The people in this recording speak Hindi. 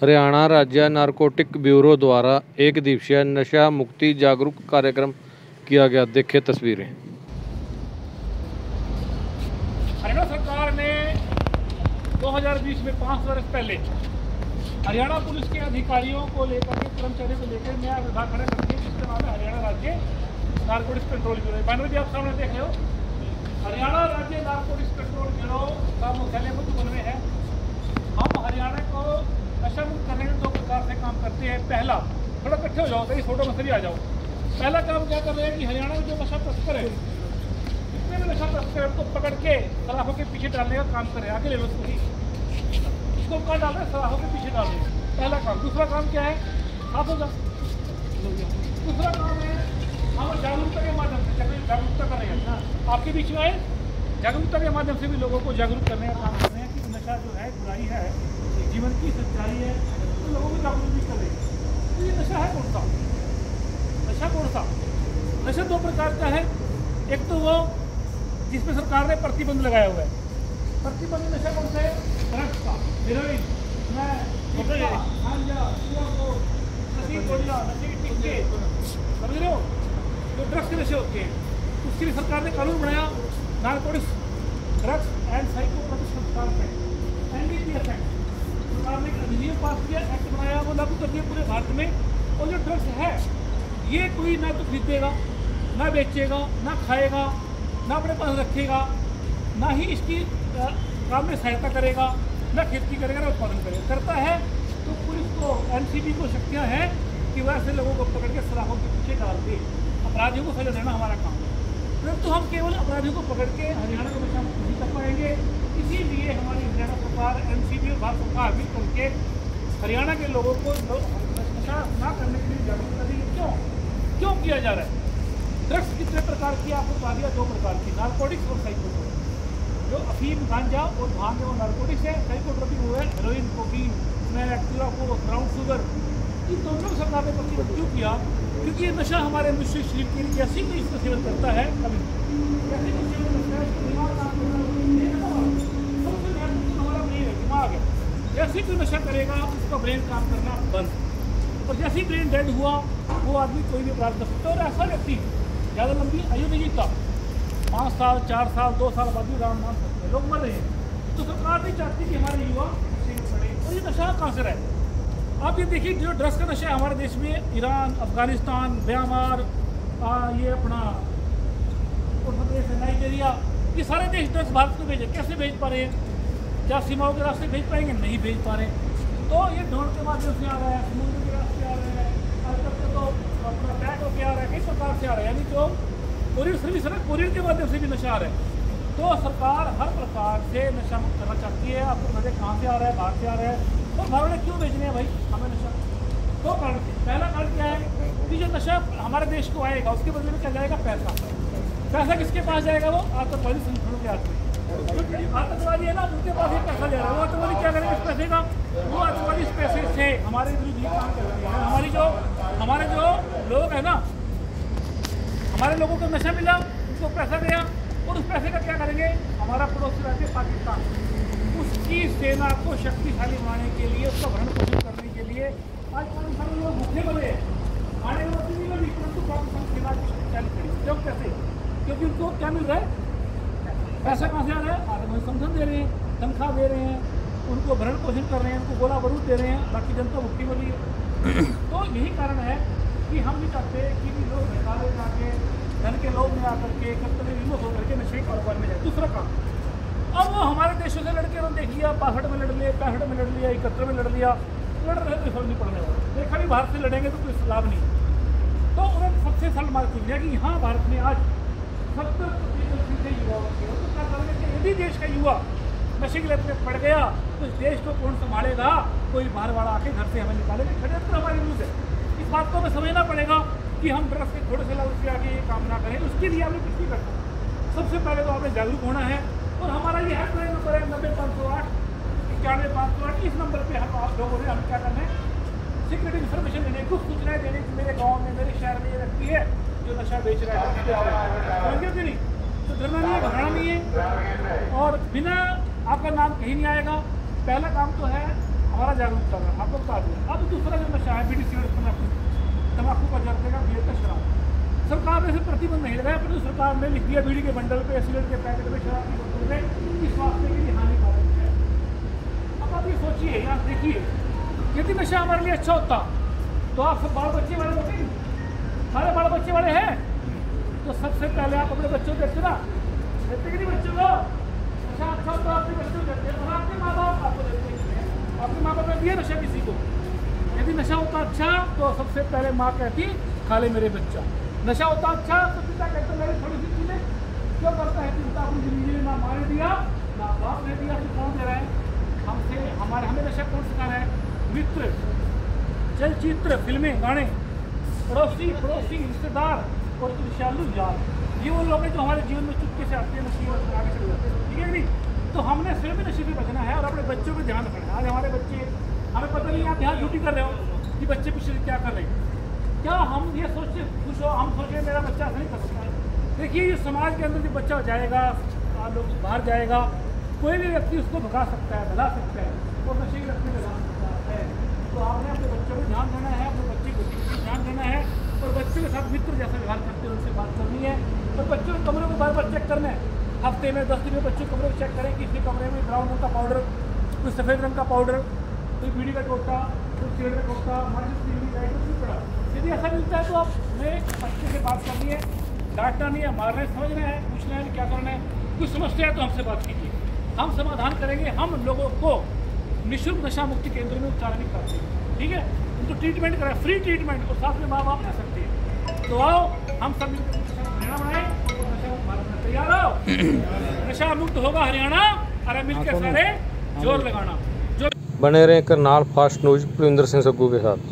हरियाणा राज्य नारकोटिक ब्यूरो द्वारा एक दिवसीय नशा मुक्ति जागरूक कार्यक्रम किया गया। देखें तस्वीरें। हरियाणा सरकार ने 2020 में 5 वर्ष पहले हरियाणा पुलिस के अधिकारियों को लेकर के कर्मचारियों को लेकर नया विभाग खड़ा करती है, जिसका नाम है हरियाणा राज्य नारकोटिक्स कंट्रोल ब्यूरो। बैनर भी आप सामने देख रहे हो। हरियाणा राज्य नारकोटिक्स कंट्रोल ब्यूरो का मुख्यालय मधुबन में है। हम हरियाणा को नशा मुक्त करने में 2 प्रकार से काम करते हैं। पहला, थोड़ा इकट्ठे हो जाओ, इस फोटो में सभी आ जाओ। पहला काम क्या कर रहे हैं कि हरियाणा में जो नशा तस्कर है, जितने भी नशा तस्कर को पकड़ के सलाखों के पीछे डालने का काम करें। आगे ले लो इसको कहाँ डाल रहे हैं? सलाखों के पीछे डाल रहे हैं। पहला काम। दूसरा काम क्या है? साफ हो जाओ। दूसरा काम है हम जागरूकता के माध्यम से जागरूकता कर रहे हैं। आपके बीच में आए जागरूकता के माध्यम से भी लोगों को जागरूक करने का काम कर रहे हैं कि नशा जो है बुराई है, जीवन की सच्चाई है, तो लोगों को जागरूक भी कर रहे हैं। तो ये नशा है कौन सा? नशा कौन सा? नशा 2 प्रकार का है। एक तो वो जिसमें सरकार ने प्रतिबंध लगाया हुआ है। प्रतिबंध नशा कौन सा है? ड्रग्स का, हेरोइन, नशे के टिक्के, समझ रहे हो? जो ड्रग्स के नशे होते हैं, उसके लिए सरकार ने कानून बनाया, narcotics drugs and psychotropic substance act, NDPS act. सरकार ने अधिनियम पास किया, एक्ट बनाया, वो लागू कर दिया पूरे भारत में। और जो ड्रग्स है ये कोई ना तो खरीदेगा, ना बेचेगा, ना खाएगा, ना अपने पास रखेगा, ना ही इसकी काम में सहायता करेगा, ना खेती करेगा, ना उत्पादन करेगा। करता है तो पुलिस को, NCB को शक्तियाँ हैं कि वह ऐसे लोगों को पकड़ के सलाखों के पीछे डाल के अपराधियों को सजा देना हमारा काम है। परंतु हम केवल अपराधियों को पकड़ के हरियाणा को नशा मुक्त नहीं कर पाएंगे। इसीलिए हमारी हरियाणा सरकार, NCB और भारत सरकार भी करके हरियाणा के लोगों को नशा ना करने के लिए जागरूक कर रही है। क्यों किया जा रहा है? ड्रग्स कितने प्रकार की आपको बता दिया, 2 प्रकार की, नारकोटिक्स और साइकोट्रोपिक। जो अफीम, गांजा और भांग है वो नारकोटिक्स है, साइकोट्रोपिक वो है हेरोइन, कोकीन, ब्राउन शुगर। इन दोनों को सरकार ने प्रतिबंध क्यों किया? क्योंकि ये नशा हमारे मनुष्य शरीर के लिए जैसे ही इसका सेवन करता है, कभी जैसे ही सेवन करता है दिमाग काम करना सबसे महत्वपूर्ण हमारा ब्रेन है, दिमाग है। जैसे ही कोई नशा करेगा उसका ब्रेन काम करना बंद, और जैसे ही ब्रेन डेड हुआ वो आदमी कोई भी अपराध कर सकता है। और ऐसा व्यक्ति ज़्यादा लंबी आयु नहीं जीता, 5 साल, 4 साल, 2 साल बाद भी राम मान सकते हैं, लोग मर रहे हैं। तो सरकार नहीं चाहती कि हमारे युवा नशे में पड़े। और ये नशा कहाँ से रहे? आप ये देखिए, जो ड्रग्स का नशा है हमारे देश में, ईरान, अफगानिस्तान, म्यांमार, ये अपना उत्तर प्रदेश, नाइजीरिया, ये सारे देश ड्रग्स भारत को भेजे। कैसे भेज पा रहे हैं? क्या सीमाओं के रास्ते भेज पाएंगे? नहीं भेज पा रहे। तो ये ड्रोन के माध्यम से आ रहा है, समुद्र के रास्ते आ रहे हैं, आजकल तो अपना बैग होकर आ रहा है, कई प्रकार से आ रहा है। यानी जो कोरियर सर्विस है ना, कोरियर के माध्यम से भी नशा आ रहा है। तो सरकार हर प्रकार से नशा मुक्त करना चाहती है। आपको पता है कहाँ से आ रहा है? बाहर से आ रहा है। तो भारत ने क्यों भेजने हैं भाई हमें नशा? 2 कारण थे। पहला कारण क्या है कि जो नशा हमारे देश को आएगा उसके बदले में क्या जाएगा? पैसा। पैसा किसके पास जाएगा? वो आतंकवादी संगठनों के हाथ में। क्योंकि आतंकवादी है ना, उनके पास ही पैसा जा रहा है। वो आतंकवादी क्या करेंगे इस पैसे का? वो आतंकवादी इस पैसे से हमारे विरुद्ध ही काम कर रहे हैं। हमारे जो लोग हैं ना, हमारे लोगों को नशा मिला, उनको पैसा गया, और उस पैसे का क्या करेंगे? हमारा पड़ोसी राज्य पाकिस्तान, उसकी सेना को शक्तिशाली बनाने के लिए, उसका भरण पोषण करने के लिए आज पाकिस्तान लोग भूखे मरे हैं, आने वाले नहीं लगी, परंतु पाकिस्तान सेना की शक्तिशाली खड़ी। क्यों? कैसे? क्योंकि उनको क्या मिल रहा है? पैसा कहाँ से आ रहा है? आतंकवादी संगठन दे रहे हैं, तनख्वाह दे रहे हैं, उनको भरण पोषण कर रहे हैं, उनको गोला बारूद दे रहे हैं, बाकी जनता भूखी मरी है। तो यही कारण है कि हम नहीं चाहते कि लोग निकाले जाके धन के लोभ में आकर के कर्तव्य विमुख होकर के नशे कारोबार में जाए। दूसरा काम, अब वो हमारे देशों से लड़के उन्होंने देख लिया, 62 में लड़ लिया, 65 में लड़ लिया, 71 में लड़ लिया, लड़ रहे तो फर्क नहीं पड़ने वाला। देखा भी भारत से लड़ेंगे तो कोई लाभ नहीं। तो उन्होंने सबसे सरल मार्ग चुन लिया कि यहाँ भारत में आज 70% युवाओं के, तो क्या करेंगे कि यदि देश का युवा नशे की लत में पड़ गया तो इस देश को कौन संभालेगा? कोई बाहर वाला आके घर से हमें निकालेगा। षड्यंत्र हमारे विरुद्ध है। इस बात को हमें समझना पड़ेगा कि हम ड्रग्स के थोड़े से लाभ आगे ये काम ना करें। उसके लिए हमें कुछ नहीं करना। सबसे पहले तो हमें जागरूक होना है, और हमारा ये हेल्पलाइन नंबर है 90-508 91-508। इस नंबर पे हम आप लोगों ने हम क्या करना है? सीक्रेट इन्फॉर्मेशन देने, कुछ सूचनाएं देने की मेरे गाँव में, मेरे शहर में ये व्यक्ति है जो नशा बेच रहा है, समझे नहीं? तो डरना नहीं है, घबराना नहीं है, और बिना आपका नाम कहीं नहीं आएगा। पहला काम तो है दोबारा जागरूक कर रहा है, आपको बता दिया। अब दूसरा जो नशा है बीड़ी सिगरेट तम्बाकू का जर्दे का बियर का शराब, सरकार ने इसे प्रतिबंध नहीं लगाया, परंतु सरकार ने लिख दिया बीड़ी के बंडल पे, सिगरेट के पैकेट में, शराब की बोतल में इस वास्ते के लिए हानिकारक है। अब आप ये सोचिए, आप देखिए, यदि नशा हमारे लिए अच्छा होता तो आप सब बाल बच्चे वाले होते हैं, सारे बाल बच्चे वाले हैं, तो सबसे पहले आप अपने बच्चों को देखते ना, देखते कि नहीं बच्चों को नशा अच्छा होता है, अपने बच्चों को देखते हैं, और आपके माँ बाप आपको देखते हैं, आपके माँ बाप ने दिया नशा किसी को। यदि नशा होता अच्छा तो सबसे पहले माँ कहती खा ले मेरे बच्चा, नशा होता अच्छा तो पिता कहते मेरी थोड़ी सी चीजें क्यों करता है, पिता अपनी जिंदगी में ना माँ ने दिया ना बाप ने दिया, तो कौन दे रहा है हमसे, हमें नशा कौन सिखा रहा है? मित्र, चलचित्र, फिल्में, गाने, पड़ोसी रिश्तेदार और ईर्ष्यालु यार, ये वो लोग हैं जो हमारे जीवन में चुपके से आते हैं, नशे आगे चले जाते हैं, ठीक है नहीं? तो हमने स्वयं भी नशे से बचना है और अपने बच्चों पर ध्यान रखना है। आज हमारे बच्चे, हमें पता नहीं आप यहाँ ड्यूटी कर रहे हो कि बच्चे पीछे क्या कर रहे हैं, क्या हम ये सोचे खुश हो, हम सोचे मेरा बच्चा ऐसा नहीं कर सकता है। देखिए ये समाज के अंदर जो बच्चा जाएगा, लोग बाहर जाएगा, कोई भी व्यक्ति उसको भगा सकता है, भगा सकता है और नशे की लत में लगा सकता है। तो आपने अपने बच्चों पर ध्यान देना है, अपने बच्चे को ध्यान देना है और बच्चों के साथ मित्र जैसा व्यवहार करते हैं उनसे बात करनी है और बच्चों के कमरे को बार बार चेक करना है। हफ्ते में 10 दिन में बच्चों के कमरे को चेक करें कि इसके कमरे में ब्राउन रंग का पाउडर, कोई सफ़ेद रंग का पाउडर, कोई बीड़ी का टोटा, कोई सिगरेट का टोटा, नहीं पड़ा। यदि ऐसा मिलता है तो आप बच्चे से बात करनी है, डांटना नहीं है, मारना है, समझना है, पूछना है क्या करना है। कुछ समस्या है तो हमसे बात कीजिए, हम समाधान करेंगे। हम लोगों को निःशुल्क नशा मुक्ति केंद्र में उपचार भी करते हैं, ठीक है? उनको ट्रीटमेंट करें, फ्री ट्रीटमेंट, और साथ में माँ बाप रह सकते हैं। तो आओ हम सब हरियाणा बनाए, नशा भारत में तैयार हो, नशा मुक्त होगा हरियाणा, अरे मिलकर सारे जोर लगाना। जो बने रहें करनाल फास्ट न्यूज पुलिंदर सिंह सग्गू के साथ।